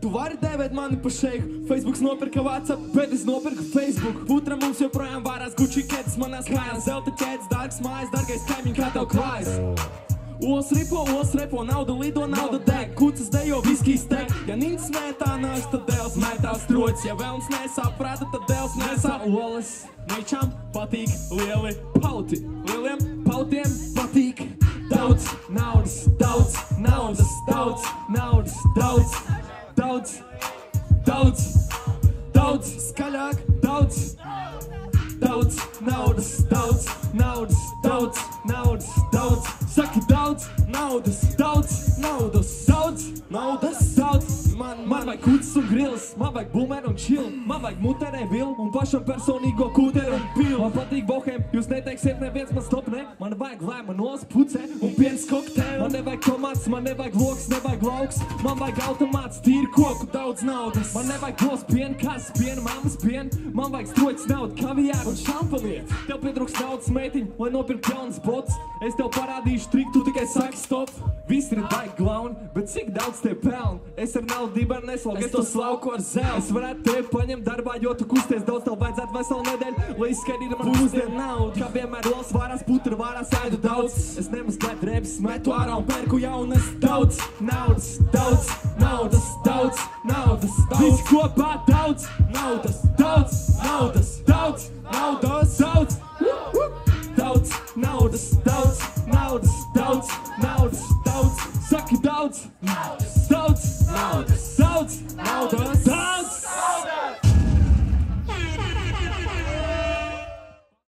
Tu vari dēvēt mani pa šeiku, Facebooks nopirka WhatsApp, bet es nopirku Facebook. Putra mums joprojām vārās Gucci kēdes manās kājās, zelta kēdes, dārgs mājas, dargais kaimiņ, kā tev klājas. Os ripo, nauda lido, nauda deg, kucas dejo, viskijs tek. Ja nīns mētā nāš, tad dēls mētā strots, ja vēlns nesā prāta, tad dēls nesā olas. Meičām patīk lieli pauti, lieliem pautiem patīk daudz naudas, daudz naudas, daudz naudas, daudz, daudz, daudz, daudz, skaļāk, daudz, daudz naudas, daudz naudas, daudz naudas, daudz, saki daudz naudas, daudz naudas, daudz naudas, daudz. Man vajag kucis un grils, man vajag boomer un chill, man vajag muterē vilu un pašam personīgo kūteru un pilu. Man patīk bohem, jūs neteiksiet neviens man stop, ne? Man vajag lēmanos, pucē un piens kokteili. Man nevajag tomāts, man nevajag loks, nevajag lauks, man vajag automāts, tīri koku, daudz naudas. Man nevajag glos pienu, kas pienu, mammas pienu, man vajag stroķis naudu, kaviāru un šampaniet. Tev piedrūks naudas meitiņ, lai nopirkt jaunas bots, es tev parādīšu triku, tu tikai saki stop. Visi ir baigi glauni, bet cik daudz tie pelni? Es ar naudu dibar neslauku, es to slauku ar zelu. Es varētu tevi paņemt darbā, jo tu kusties daudz, tev vajadzētu veselu nedēļu, lai izskaidītu man pusdienu naudu. Kā vienmēr los vārās, putra vārās ēdu daudz. Es nemazgāju drēbes, metu ārā un pērku jaunas. Daudz naudas, daudz naudas, daudz naudas, daudz. Visi kopā daudz naudas, daudz naudas.